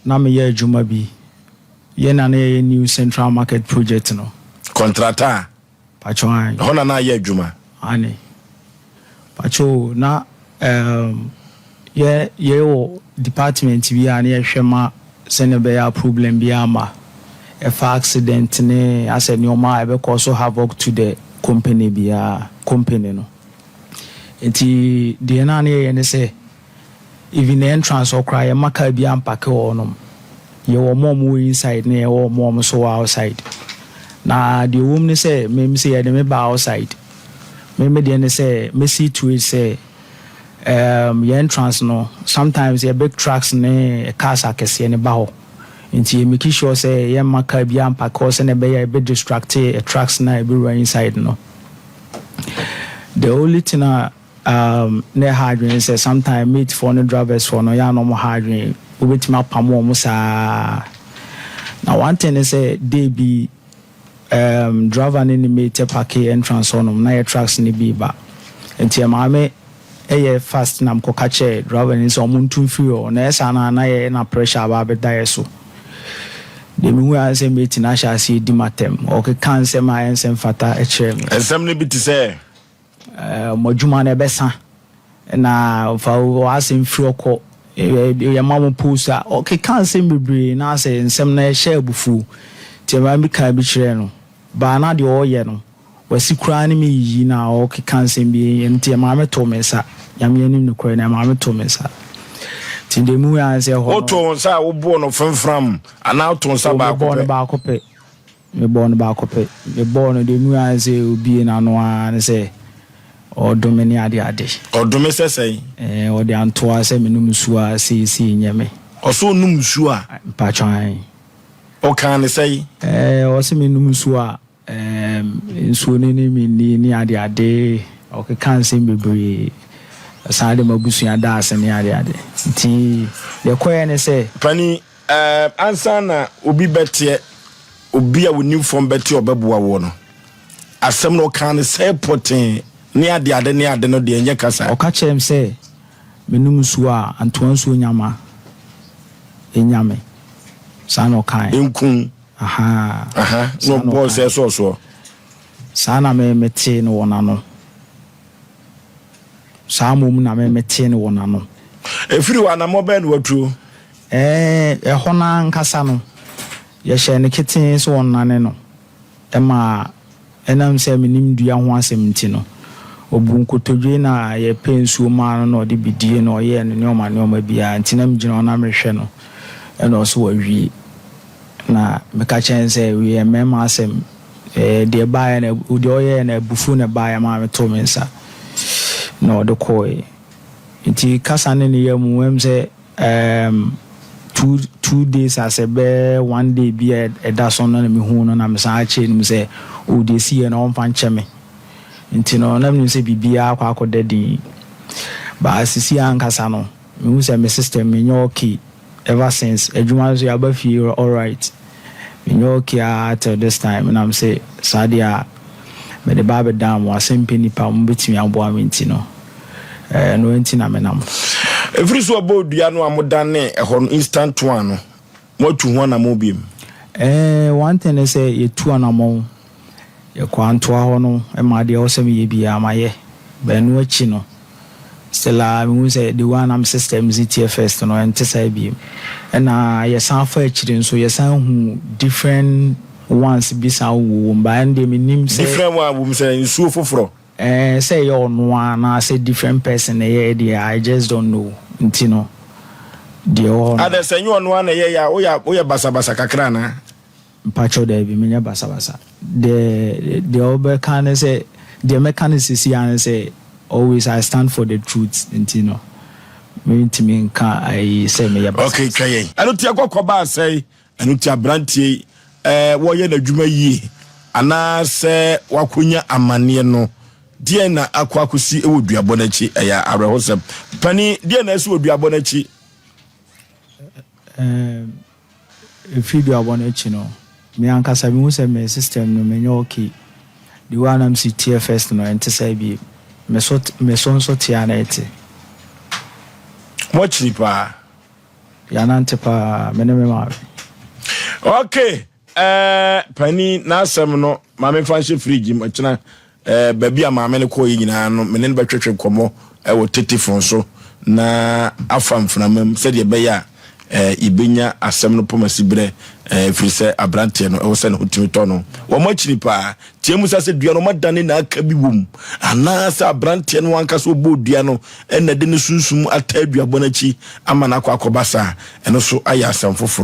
na me ye adwuma bi ye na na new central market project no contractor pacho hona na ye adwuma ani pacho na ye o department bi a na ye hwema se ne be ya problem bi ama if accident ne as a new ma be cause havoc to the company bi a company no enti de na na ye ne say even the entrance or cry a maka bi ampake on ye wo mom inside na ye wo mom so outside na the woman say me say ye me ba outside me dey say me see to it say your entrance no sometimes your big trucks ne cars akese ne ba ho nti ye make sure say ye maka bi ampake o say ne be ye be distracted trucks na be run inside no the only thing ne hardware say sometimes meet for no drivers for no ya no mo hardware obetima pamo mo sa na one thing is say they be driver ne mate park entrance on na your trucks ne bi ba enti ma me fast na mko kache driver ni so muntu free na esa na ye na pressure ba be die so de mi hu an say mate na sha see di matem o ke kan say ma en sem fata e chere ensem ne bi ti say modjuma na besa na fa asim free oko ya mamu poster okay kan say bebre na say nsem na share bufu ti ma mi kan bi kire no ba na de o ye no wasi kura ni mi yi na okay kan say bi enti ma me to me sa ya me anim no kure na ma me to me sa ti de mu ya say ho o to sa wo bo no framfram ana to sa ba ko pe me bo no ba ko pe me bo no de mu ya say obi na no an say odome ni ade odome sesei ode antoa se menum suwa si nyame oso num suwa pachan o kan sei o se menum suwa nsuo ni ade o ke kan se bebre asade mabusu ya da ase ni ade ti de koye ne se pani ansa na obi betie obi a woni from betie obeboa wo no asem no kan se poten ni ade no de enye kasa o ka chem se menum suwa antoan suo nyama enyame sana kan enkun no boss so sana me mete no wona no sa mom na me mete no wona no efiri wa na mo be no watu hona nkasa no ye hye ne keten so wona ne no ema enam se menim dua ho asem nti no obunkotodwe na ye pensuo ma no de bidie no ye ne nyoma bia ntinam gina na mehwe no eno so wawie na meka chense we mema asem de bae na udi oye na bufu na bae ma meto mensa no de koi nti kasa ne ye mu wem se 2 days as a be 1 day bi da so no na me hu no na me sa ache ni se o de si ye na on fan cheme nti no na me se bibia akwa dedi ba asisi ankasa no me hu se me system me nyo okay ever since adwuma so ya ba fi all right me nyo okay at this time and I'm say sadia me de ba be dam wa sempe nipa mo betimi abo am nti no no nti na me nam every so about dua no amodane ehon instant one no motu ho na mo biem one thing is say you two na mo ye kwanto ho no e ma de o se me ye bia ma ye be no achi no stella we say the one am systems TFS no entisa biem na ye san fa achi so ye san hu different ones bi san wo mba ande me nim say different one wo say nsuo foforo say you no na say different person I just don't know nti no de o ada say you no na ye ya oya basabasa kakra na pacho de bi menya basabasa the obe can say the mechanics and say always I stand for the truth nti no me ntimi nka I say me ya basabasa okay twaye anu ti akokoba say anu ti abrantie wo ye na dwuma yi ana se wakonya amane no die na akwakosi ewo duabo na chi eya arehosem pani die na esi oduabo na chi if you duabo na chi no me ankasa bi hu se me system no me nyo okay the one am TFS no entisa bi me so tia na eti mochri pa Yanante pa meneme ma. Okay. Pani na asem no maame fanhye fridge machina baby a maame ne ko yi nyina no mene ne betwetwe komo wo tetifon so na afamfnamam se de be ya ibenya asem no pomasi bre firi se abrante no wo se ne hotimi to no wo machiri pa tiemu sa se dua no madane na aka bi wom ana sa abrante no anka so bo dua no na de ne sunsum ata dua bonachi ama na akwa akobasa eno so aya asem foforo